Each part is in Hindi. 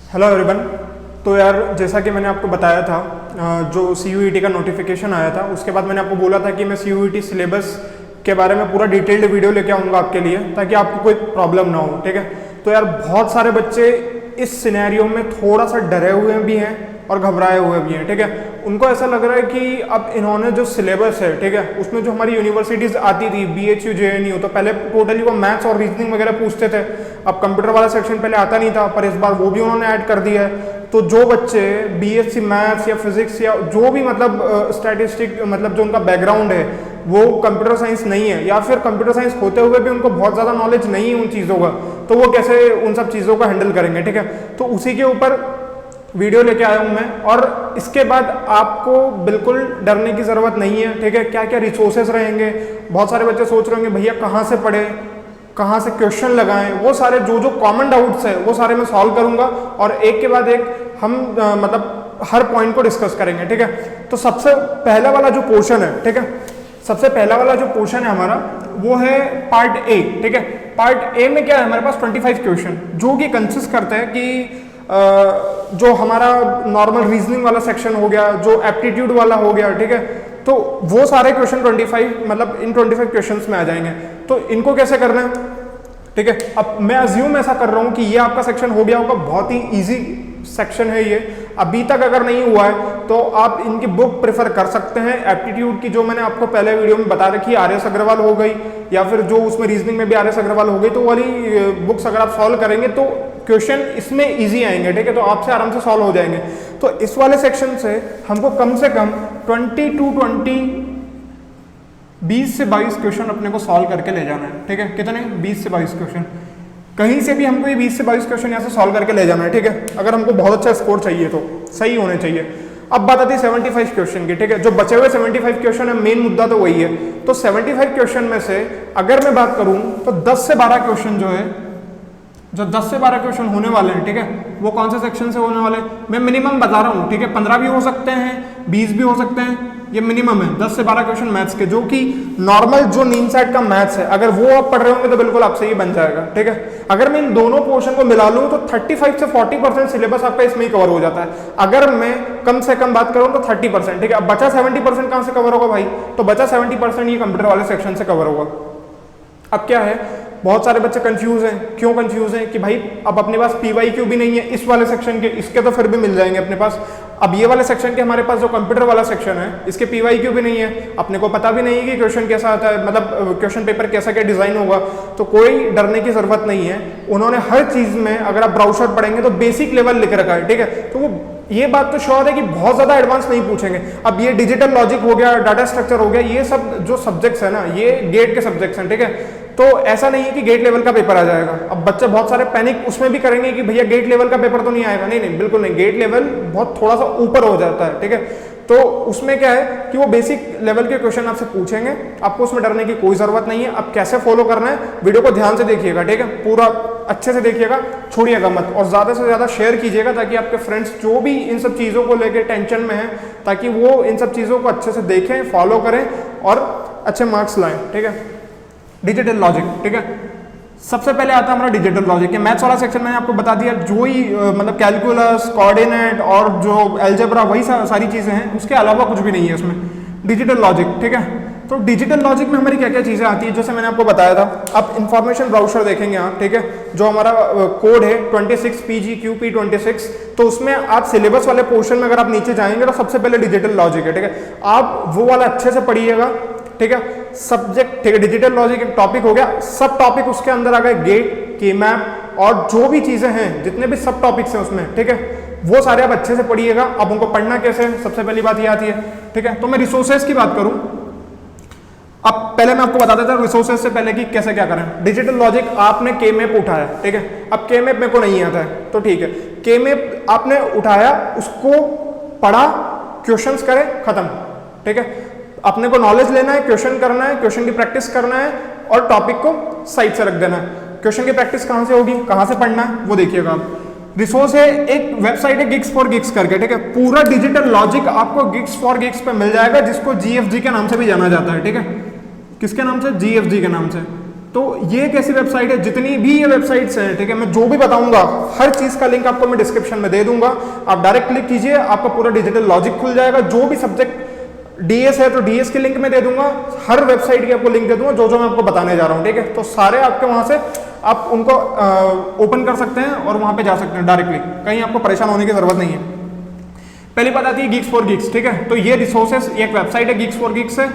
Hello everyone. तो यार जैसा कि मैंने आपको बताया था जो CUET का नोटिफिकेशन आया था उसके बाद मैंने आपको बोला था कि मैं CUET सिलेबस के बारे में पूरा डिटेल्ड वीडियो लेके आऊँगा आपके लिए ताकि आपको कोई प्रॉब्लम ना हो। ठीक है, तो यार बहुत सारे बच्चे इस सिनेरियो में थोड़ा सा डरे हुए भी हैं और घबराए हुए भी हैं। ठीक है, उनको ऐसा लग रहा है कि अब इन्होंने जो सिलेबस है, ठीक है, उसमें जो हमारी यूनिवर्सिटीज़ आती थी BHU JNU, तो पहले टोटली वो मैथ्स और रीजनिंग वगैरह पूछते थे। अब कंप्यूटर वाला सेक्शन पहले आता नहीं था, पर इस बार वो भी उन्होंने ऐड कर दिया है। तो जो बच्चे BSc मैथ्स या फिजिक्स या जो भी मतलब स्टैटिस्टिक मतलब जो उनका बैकग्राउंड है वो कंप्यूटर साइंस नहीं है, या फिर कंप्यूटर साइंस होते हुए भी उनको बहुत ज़्यादा नॉलेज नहीं है उन चीज़ों का, तो वो कैसे उन सब चीज़ों को हैंडल करेंगे। ठीक है, तो उसी के ऊपर वीडियो लेके आया हूँ मैं, और इसके बाद आपको बिल्कुल डरने की ज़रूरत नहीं है। ठीक है, क्या क्या रिसोर्सेज रहेंगे। बहुत सारे बच्चे सोच रहे होंगे भैया कहाँ से पढ़े, कहाँ से क्वेश्चन लगाएं, वो सारे जो कॉमन डाउट्स है वो सारे मैं सॉल्व करूंगा और एक के बाद एक हम मतलब हर पॉइंट को डिस्कस करेंगे। ठीक है, तो सबसे पहला वाला जो पोर्शन है, ठीक है, सबसे पहला वाला जो पोर्शन है हमारा वो है पार्ट ए। ठीक है, पार्ट ए में क्या है, हमारे पास 25 क्वेश्चन जो कि कंसिस्ट करते हैं कि जो हमारा नॉर्मल रीजनिंग वाला सेक्शन हो गया, जो एप्टीट्यूड वाला हो गया। ठीक है, तो वो सारे क्वेश्चन 25 मतलब इन 25 क्वेश्चंस में आ जाएंगे। तो इनको कैसे करना है, ठीक है, अब मैं अज्यूम ऐसा कर रहा हूं कि ये आपका सेक्शन हो गया होगा, बहुत ही इजी सेक्शन है ये। अभी तक अगर नहीं हुआ है तो आप इनकी बुक प्रेफर कर सकते हैं। एप्टीट्यूड की जो मैंने आपको पहले वीडियो में बता रखी है, आर एस अग्रवाल हो गई, या फिर जो उसमें रीजनिंग में भी आर एस अग्रवाल हो गई, तो वाली बुक्स अगर आप सॉल्व करेंगे तो क्वेश्चन इसमें इजी आएंगे। ठीक है, तो आपसे आराम से सॉल्व हो जाएंगे। तो इस वाले सेक्शन से हमको कम से कम 20 से 22 क्वेश्चन अपने को सॉल्व करके ले जाना है। ठीक है, कितने 20 से 22 क्वेश्चन, कहीं से भी हमको ये 20 से 22 क्वेश्चन यहाँ से सॉल्व करके ले जाना है। ठीक है, अगर हमको बहुत अच्छा स्कोर चाहिए तो सही होने चाहिए। अब बात आती है 75 क्वेश्चन की। ठीक है, जो बचे हुए 75 क्वेश्चन है, मेन मुद्दा तो वही है। तो 75 क्वेश्चन में से अगर मैं बात करूं तो 10 से 12 क्वेश्चन जो 10 से 12 क्वेश्चन होने वाले हैं, ठीक है, वो कौन से सेक्शन से होने वाले हैं मैं मिनिमम बता रहा हूँ। ठीक है, 15 भी हो सकते हैं, 20 भी हो सकते हैं, ये मिनिमम है 10 से 12 क्वेश्चन मैथ्स के, जो कि नॉर्मल जो नीम सेट का मैथ्स है अगर वो आप पढ़ रहे होंगे तो बिल्कुल आपसे ही बन जाएगा। ठीक है, अगर मैं इन दोनों पोर्शन को मिला लूँ तो 35 से 40% सिलेबस आपका इसमें ही कवर हो जाता है। अगर मैं कम से कम बात करूँ तो 30%। ठीक है, अब बचा 70% कहाँ से कवर होगा भाई, तो बचा 70% ये कंप्यूटर वाले सेक्शन से कवर होगा। अब क्या है, बहुत सारे बच्चे कंफ्यूज हैं। क्यों कंफ्यूज हैं कि भाई अब अपने पास PYQ भी नहीं है इस वाले सेक्शन के, इसके तो फिर भी मिल जाएंगे अपने पास। अब ये वाले सेक्शन के हमारे पास जो कंप्यूटर वाला सेक्शन है इसके PYQ भी नहीं है, अपने को पता भी नहीं है कि क्वेश्चन कैसा आता है, मतलब क्वेश्चन पेपर कैसा क्या डिजाइन होगा। तो कोई डरने की जरूरत नहीं है, उन्होंने हर चीज में अगर आप ब्राउज़र पढ़ेंगे तो बेसिक लेवल लिख रखा है। ठीक है, तो वो ये बात तो श्योर है कि बहुत ज्यादा एडवांस नहीं पूछेंगे। अब ये डिजिटल लॉजिक हो गया, डाटा स्ट्रक्चर हो गया, ये सब जो सब्जेक्ट्स है ना ये गेट के सब्जेक्ट्स हैं। ठीक है, तो ऐसा नहीं है कि गेट लेवल का पेपर आ जाएगा। अब बच्चे बहुत सारे पैनिक उसमें भी करेंगे कि भैया गेट लेवल का पेपर तो नहीं आएगा। नहीं नहीं, बिल्कुल नहीं, गेट लेवल बहुत थोड़ा सा ऊपर हो जाता है। ठीक है, तो उसमें क्या है कि वो बेसिक लेवल के क्वेश्चन आपसे पूछेंगे, आपको उसमें डरने की कोई जरूरत नहीं है। अब कैसे फॉलो करना है, वीडियो को ध्यान से देखिएगा। ठीक है, पूरा अच्छे से देखिएगा, छोड़िएगा मत, और ज्यादा से ज्यादा शेयर कीजिएगा ताकि आपके फ्रेंड्स जो भी इन सब चीजों को लेकर टेंशन में है, ताकि वो इन सब चीजों को अच्छे से देखें, फॉलो करें और अच्छे मार्क्स लाएं। ठीक है, डिजिटल लॉजिक। ठीक है, सबसे पहले आता है हमारा डिजिटल लॉजिक। के मैथ्स वाला सेक्शन मैंने आपको बता दिया, जो ही मतलब कैलकुलस, कोऑर्डिनेट और जो अलजेब्रा, वही सारी चीजें हैं, उसके अलावा कुछ भी नहीं है उसमें। डिजिटल लॉजिक, ठीक है, तो डिजिटल लॉजिक में हमारी क्या क्या चीजें आती है जैसे मैंने आपको बताया था। अब इंफॉर्मेशन ब्राउज़र देखेंगे आप, ठीक है, जो हमारा कोड है 26PGQP26, तो उसमें आप सिलेबस वाले पोर्शन में अगर आप नीचे जाएंगे तो सबसे पहले डिजिटल लॉजिक है। ठीक है, आप वो वाला अच्छे से पढ़िएगा। ठीक है, सब्जेक्ट, ठीक है, डिजिटल लॉजिक एक टॉपिक हो गया, सब टॉपिक उसके अंदर आ गए, गेट, के मैप और जो भी चीजें हैं, जितने भी सब टॉपिक्स हैं उसमें। ठीक है, वो सारे आप अच्छे से पढ़िएगा। अब उनको पढ़ना कैसे, सबसे पहली बात ये आती है। ठीक है, तो मैं रिसोर्सेज की बात करूं, अब पहले मैं आपको बता देता हूं रिसोर्सेज से पहले कि कैसे क्या करें। डिजिटल लॉजिक आपने के मैप उठाया, ठीक है, अब के मैप मेरे को नहीं आता है तो ठीक है, के मैप आपने उठाया, उसको पढ़ा, क्वेश्चंस करे, खत्म। ठीक है, अपने को नॉलेज लेना है, क्वेश्चन करना है, क्वेश्चन की प्रैक्टिस करना है और टॉपिक को साइड से रख देना है। क्वेश्चन की प्रैक्टिस कहां से होगी, कहां से पढ़ना है वो देखिएगा आप। रिसोर्स है, एक वेबसाइट है गिग्स फॉर गिग्स करके। ठीक है, पूरा डिजिटल लॉजिक आपको गिग्स फॉर गिग्स पे मिल जाएगा, जिसको GFG के नाम से भी जाना जाता है। ठीक है, किसके नाम से, GFG के नाम से। तो ये एक ऐसी वेबसाइट है, जितनी भी ये वेबसाइट्स हैं, ठीक है, मैं जो भी बताऊंगा हर चीज का लिंक आपको मैं डिस्क्रिप्शन में दे दूंगा। आप डायरेक्ट क्लिक कीजिए, आपका पूरा डिजिटल लॉजिक खुल जाएगा। जो भी सब्जेक्ट डीएस है तो डीएस के लिंक में दे दूंगा, हर वेबसाइट की आपको लिंक दे दूंगा जो जो मैं आपको बताने जा रहा हूं, ठीक है। तो सारे आपके वहां से आप उनको ओपन कर सकते हैं और वहां पे जा सकते हैं डायरेक्टली, कहीं आपको परेशान होने की जरूरत नहीं है। पहली बात आती है Geeks for Geeks, ठीक है। तो ये रिसोर्सेस, एक वेबसाइट है Geeks for Geeks से,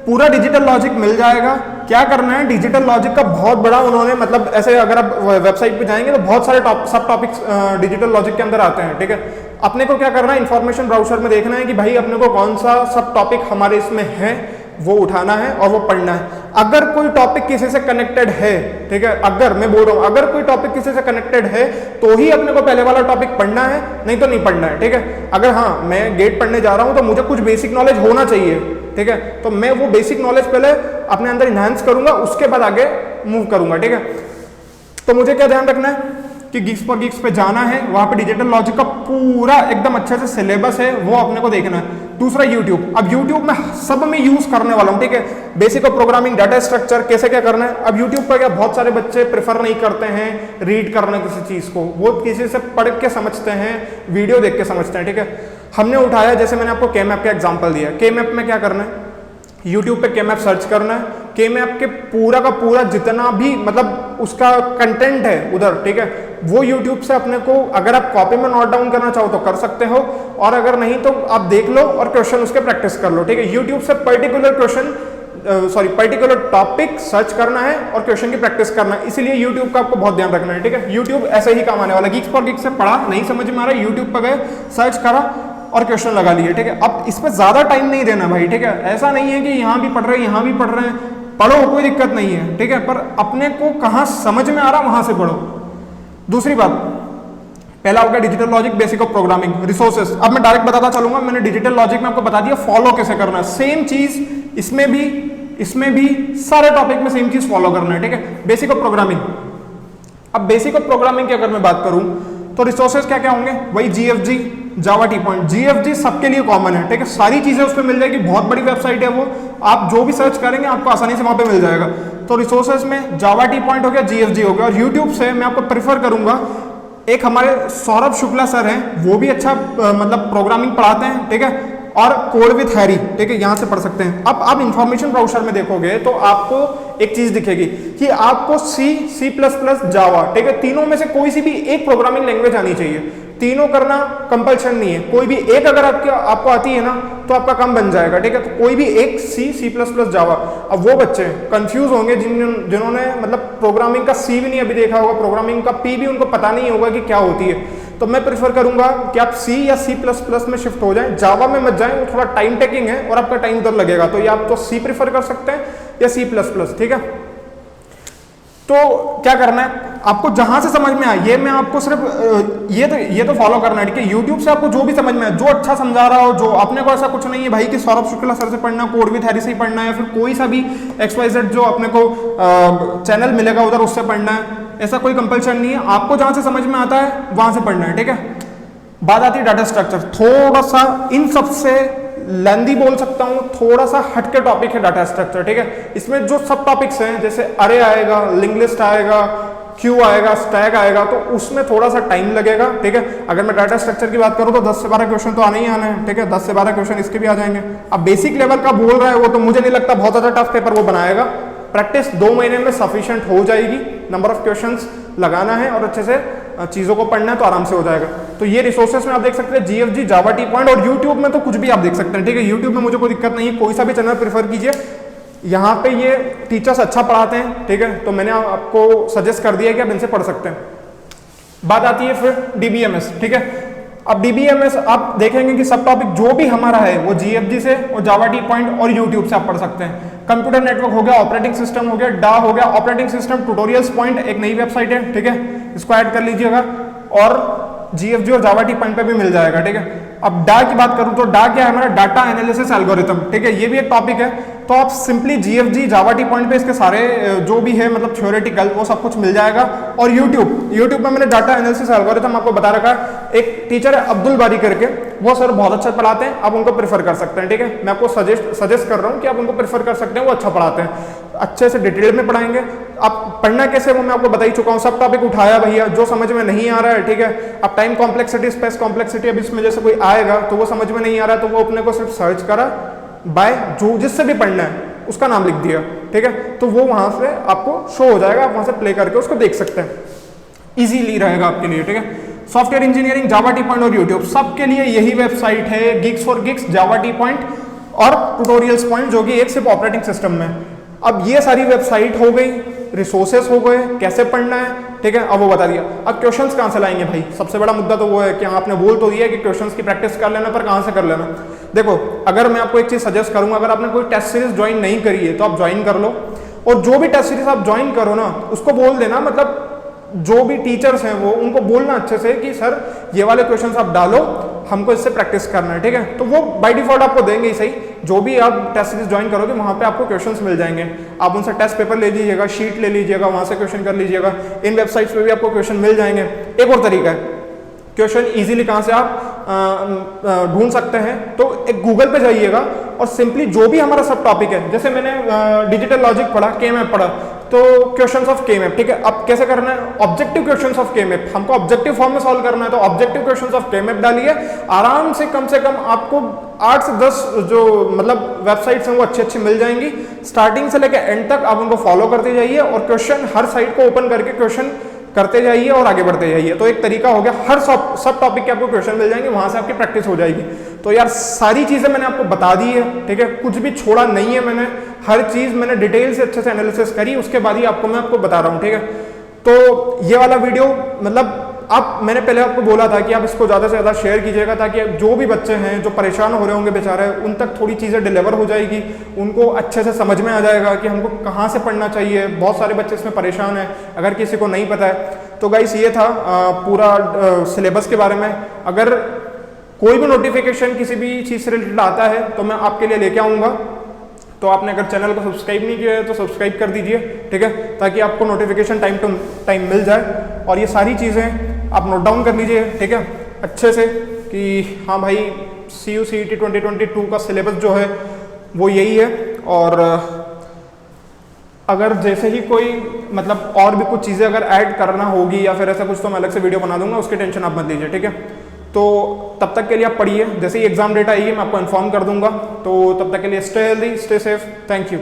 पूरा डिजिटल लॉजिक मिल जाएगा। क्या करना है, डिजिटल लॉजिक का बहुत बड़ा उन्होंने, मतलब ऐसे अगर आप वेबसाइट पे जाएंगे तो बहुत सारे सब टॉपिक्स डिजिटल लॉजिक के अंदर आते हैं, ठीक है। अपने को क्या करना है, इंफॉर्मेशन ब्राउजर में देखना है कि भाई अपने को कौन सा सब टॉपिक हमारे इसमें है, वो उठाना है और वो पढ़ना है। अगर कोई टॉपिक किसी से कनेक्टेड है, ठीक है, अगर मैं बोल रहा हूं अगर कोई टॉपिक किसी से कनेक्टेड है तो ही अपने को पहले वाला टॉपिक पढ़ना है, नहीं तो नहीं पढ़ना है, ठीक है। अगर हाँ मैं गेट पढ़ने जा रहा हूं तो मुझे कुछ बेसिक नॉलेज होना चाहिए, ठीक है, तो मैं वो बेसिक नॉलेज पहले अपने अंदर इनहांस करूंगा, उसके बाद आगे मूव करूंगा, ठीक है। तो मुझे क्या ध्यान रखना है कि Geeks for Geeks पे जाना है, वहां पे डिजिटल लॉजिक का पूरा एकदम अच्छे से सिलेबस है, वो अपने को देखना है। दूसरा यूट्यूब, अब यूट्यूब में सब में यूज करने वाला हूं, ठीक है। Basic of programming, data structure, कैसे क्या करना है। अब यूट्यूब पर क्या बहुत सारे बच्चे प्रेफर नहीं करते हैं रीड करना किसी चीज को, वो किसी से पढ़ के समझते हैं, वीडियो देख के समझते हैं, ठीक है। हमने उठाया, जैसे मैंने आपको K-Map का एग्जाम्पल दिया, K-Map में क्या करना है, यूट्यूब पे K-Map सर्च करना है, K-Map के पूरा का पूरा जितना भी मतलब उसका कंटेंट है उधर, ठीक है, वो यूट्यूब से अपने को, अगर आप कॉपी में नोट डाउन करना चाहो तो कर सकते हो, और अगर नहीं तो आप देख लो और क्वेश्चन उसके प्रैक्टिस कर लो, ठीक है। यूट्यूब से particular question particular topic search करना है और क्वेश्चन की प्रैक्टिस करना है, इसीलिए यूट्यूब का आपको बहुत ध्यान रखना है, ठीक है। यूट्यूब ऐसे ही काम आने वाला। Geeks for Geeks से पढ़ा, नहीं समझ में आ रहा, यूट्यूब पर गए, सर्च करा और क्वेश्चन लगा लिए, ठीक है। अब इस पर ज्यादा टाइम नहीं देना भाई, ठीक है। ऐसा नहीं है कि यहाँ भी पढ़ रहे हैं यहाँ भी पढ़ रहे हैं, पढ़ो कोई दिक्कत नहीं है, ठीक है, पर अपने को कहाँ समझ में आ रहा वहां से पढ़ो। दूसरी बात, पहला होगा digital logic, basic of programming, resources. अब मैं डायरेक्ट बताता चलूंगा, मैंने डिजिटल लॉजिक में आपको बता दिया फॉलो कैसे करना है, सेम चीज इसमें भी सारे टॉपिक में सेम चीज फॉलो करना है, ठीक है। बेसिक ऑफ प्रोग्रामिंग, अब बेसिक ऑफ प्रोग्रामिंग की अगर मैं बात करूं तो रिसोर्सेज क्या क्या होंगे, वही GFG, जावा टी पॉइंट। GFG सबके लिए कॉमन है, ठीक है, सारी चीजें उस पर मिल जाएगी, बहुत बड़ी वेबसाइट है वो, आप जो भी सर्च करेंगे आपको आसानी से वहां पे मिल जाएगा। तो रिसोर्सेज में जावा टी पॉइंट हो गया, GFG हो गया, और यूट्यूब से मैं आपको प्रेफर करूंगा, एक हमारे सौरभ शुक्ला सर हैं, वो भी अच्छा मतलब प्रोग्रामिंग पढ़ाते हैं, ठीक है, और कोड विथ हैरी, ठीक है, यहां से पढ़ सकते हैं। अब आप इंफॉर्मेशन ब्राउजर में देखोगे तो आपको एक चीज दिखेगी कि आपको C++, जावा, ठीक है, तीनों में से कोई सी भी एक प्रोग्रामिंग लैंग्वेज आनी चाहिए। तीनों करना कंपल्शन नहीं है, कोई भी एक अगर आपको आती है ना तो आपका काम बन जाएगा, ठीक है। तो कोई भी एक C++, जावा। अब वो बच्चे कंफ्यूज होंगे जिन्होंने मतलब प्रोग्रामिंग का C भी नहीं अभी देखा होगा, प्रोग्रामिंग का P भी उनको पता नहीं होगा कि क्या होती है, तो मैं प्रेफर करूंगा कि आप C या C++ में शिफ्ट हो जाएं, जावा में मत जाएं, वो थोड़ा टाइम टेकिंग है और आपका टाइम उधर लगेगा। तो या आप तो C प्रेफर कर सकते हैं या C++, ठीक है। तो क्या करना है, आपको जहां से समझ में आए, ये मैं आपको सिर्फ ये तो फॉलो करना है, ठीक है। यूट्यूब से आपको जो भी समझ में आए, जो अच्छा समझा रहा हो, जो अपने को ऐसा कुछ नहीं है भाई कि सौरभ शुक्ला सर से पढ़ना, कोड विथ हैरी से ही पढ़ना है, या फिर कोई सा भी XYZ जो अपने को चैनल मिलेगा उधर उससे पढ़ना है, ऐसा कोई कंपल्शन नहीं है। आपको जहां से समझ में आता है वहां से पढ़ना है, ठीक है। बात आती है डाटा स्ट्रक्चर, थोड़ा सा इन सबसे लेंदी बोल सकता हूं, थोड़ा सा हटके टॉपिक है डाटा स्ट्रक्चर, ठीक है। इसमें जो सब टॉपिक्स हैं, जैसे अरे आएगा, लिंक लिस्ट आएगा, क्यू आएगा, स्टैक आएगा, तो उसमें थोड़ा सा टाइम लगेगा, ठीक है। अगर मैं डाटा स्ट्रक्चर की बात करूं तो 10 से 12 क्वेश्चन तो आने ही आने हैं, ठीक है, 10 से 12 क्वेश्चन इसके भी आ जाएंगे। अब बेसिक लेवल का बोल रहा है वो, तो मुझे नहीं लगता बहुत ज्यादा टफ पेपर वो बनाएगा। प्रैक्टिस 2 महीने में सफिशिएंट हो जाएगी, नंबर ऑफ क्वेश्चंस लगाना है और अच्छे से चीजों को पढ़ना है तो आराम से हो जाएगा। तो ये रिसोर्सेस में आप देख सकते हैं GFG, जावा टी पॉइंट, और यूट्यूब में तो कुछ भी आप देख सकते हैं, ठीक है। यूट्यूब में मुझे कोई दिक्कत नहीं है, कोई सा भी चैनल प्रेफर कीजिए, यहाँ पे ये टीचर्स अच्छा पढ़ाते हैं, ठीक है। तो मैंने आपको सजेस्ट कर दिया कि आप इनसे पढ़ सकते हैं। बात आती है फिर DBMS, ठीक है। अब DBMS आप देखेंगे कि सब टॉपिक जो भी हमारा है वो GFG से और जावा टी पॉइंट और यूट्यूब से आप पढ़ सकते हैं। कंप्यूटर नेटवर्क हो गया, ऑपरेटिंग सिस्टम हो गया, डा हो गया, ऑपरेटिंग सिस्टम ट्यूटोरियल्स पॉइंट एक नई वेबसाइट है, ठीक है, इसको ऐड कर लीजिएगा, और GFG और जावा टी पॉइंट पे भी मिल जाएगा, ठीक है। अब डा की बात करूं तो डा क्या है, हमारा डाटा एनालिसिस एल्गोरिथम, ठीक है, ये भी एक टॉपिक है। तो आप सिंपली GFG, जावा टी पॉइंट पे इसके सारे जो भी है मतलब थ्योरेटिकल वो सब कुछ मिल जाएगा। और यूट्यूब में मैंने डाटा एनालिसिस एल्गोरिथम आपको बता रखा है, एक टीचर है अब्दुल बारी करके, वो सर बहुत अच्छा पढ़ाते हैं, आप उनको प्रेफर कर सकते हैं, ठीक है। मैं आपको सजेस्ट कर रहा हूँ कि आप उनको प्रेफर कर सकते हैं, वो अच्छा पढ़ाते हैं, अच्छे से डिटेल में पढ़ाएंगे। आप पढ़ना कैसे वो मैं आपको बता ही चुका हूँ, सब टॉपिक उठाया भैया, जो समझ में नहीं आ रहा है, ठीक है। अब टाइम कॉम्प्लेक्सिटी, स्पेस कॉम्प्लेक्सिटी, अब इसमें जैसे कोई आएगा तो वो समझ में नहीं आ रहा है तो वो अपने को सिर्फ सर्च करा बाय जो जिससे भी पढ़ना है उसका नाम लिख दिया, ठीक है, तो वो वहां से आपको शो हो जाएगा, आप वहां से प्ले करके उसको देख सकते हैं, इजीली रहेगा आपके लिए, ठीक है। सॉफ्टवेयर इंजीनियरिंग, जावा टी पॉइंट और यूट्यूब, सबके लिए यही वेबसाइट है, gigs for gigs, Java T point और ट्यूटोरियल्स पॉइंट, जो कि एक सिर्फ ऑपरेटिंग सिस्टम में। अब ये सारी वेबसाइट हो गई, रिसोर्सेस हो गए, कैसे पढ़ना है, ठीक है, अब वो बता दिया। अब क्वेश्चंस कहाँ से लाएंगे भाई, सबसे बड़ा मुद्दा तो वो है कि आपने बोल तो दिया कि क्वेश्चंस की प्रैक्टिस कर लेना, पर कहाँ से कर लेना। देखो, अगर मैं आपको एक चीज सजेस्ट करूंगा, अगर आपने कोई टेस्ट सीरीज ज्वाइन नहीं करी है तो आप ज्वाइन कर लो, और जो भी टेस्ट सीरीज आप ज्वाइन करो ना, उसको बोल देना, मतलब जो भी टीचर्स हैं वो उनको बोलना अच्छे से कि सर ये वाले क्वेश्चंस आप डालो, हमको इससे प्रैक्टिस करना है, ठीक है। तो वो बाय डिफॉल्ट आपको देंगे ही सही, जो भी आप टेस्ट सीरीज ज्वाइन करोगे वहां पे आपको क्वेश्चंस मिल जाएंगे, आप उनसे टेस्ट पेपर ले लीजिएगा, शीट ले लीजिएगा, वहां से क्वेश्चन कर लीजिएगा, इन वेबसाइट्स पे भी आपको क्वेश्चन मिल जाएंगे। एक और तरीका है क्वेश्चन इजीली कहां से आप ढूंढ सकते हैं, तो एक गूगल पे जाइएगा और सिंपली जो भी हमारा सब टॉपिक है, जैसे मैंने डिजिटल लॉजिक पढ़ा, के मैप पढ़ा, तो क्वेश्चंस ऑफ के मैप, ठीक है। अब कैसे करना है, ऑब्जेक्टिव क्वेश्चंस ऑफ के मैप, हमको ऑब्जेक्टिव फॉर्म में सॉल्व करना है, तो ऑब्जेक्टिव क्वेश्चंस ऑफ के मैप डालिए, आराम से कम आपको 8 से 10 जो मतलब वेबसाइट्स हैं वो अच्छी मिल जाएंगी, स्टार्टिंग से लेकर एंड तक आप उनको फॉलो करते जाइए और क्वेश्चन हर साइट को ओपन करके क्वेश्चन करते जाइए और आगे बढ़ते जाइए। तो एक तरीका हो गया, हर सब टॉपिक के आपको क्वेश्चन मिल जाएंगे, वहां से आपकी प्रैक्टिस हो जाएगी। तो यार सारी चीजें मैंने आपको बता दी है, ठीक है, कुछ भी छोड़ा नहीं है मैंने, हर चीज मैंने डिटेल से अच्छे से एनालिसिस करी, उसके बाद ही मैं आपको बता रहा हूँ, ठीक है। तो ये वाला वीडियो मतलब मैंने पहले आपको बोला था कि आप इसको ज़्यादा से ज़्यादा शेयर कीजिएगा, ताकि जो भी बच्चे हैं जो परेशान हो रहे होंगे बेचारे, उन तक थोड़ी चीज़ें डिलीवर हो जाएगी, उनको अच्छे से समझ में आ जाएगा कि हमको कहाँ से पढ़ना चाहिए। बहुत सारे बच्चे इसमें परेशान हैं, अगर किसी को नहीं पता है तो गाइस ये था पूरा सिलेबस के बारे में। अगर कोई भी नोटिफिकेशन किसी भी चीज़ से रिलेटेड आता है तो मैं आपके लिए लेके आऊँगा, तो आपने अगर चैनल को सब्सक्राइब नहीं किया है तो सब्सक्राइब कर दीजिए, ठीक है, ताकि आपको नोटिफिकेशन टाइम टू टाइम मिल जाए। और ये सारी चीज़ें आप नोट डाउन कर लीजिए, ठीक है, अच्छे से, कि हाँ भाई CU CET 2022 का सिलेबस जो है वो यही है। और अगर जैसे ही कोई मतलब और भी कुछ चीज़ें अगर ऐड करना होगी या फिर ऐसा कुछ, तो मैं अलग से वीडियो बना दूंगा, उसकी टेंशन आप मत लीजिए, ठीक है। तो तब तक के लिए आप पढ़िए, जैसे ही एग्जाम डेट आएगी मैं आपको इन्फॉर्म कर दूंगा। तो तब तक के लिए stay healthy, stay safe, thank you.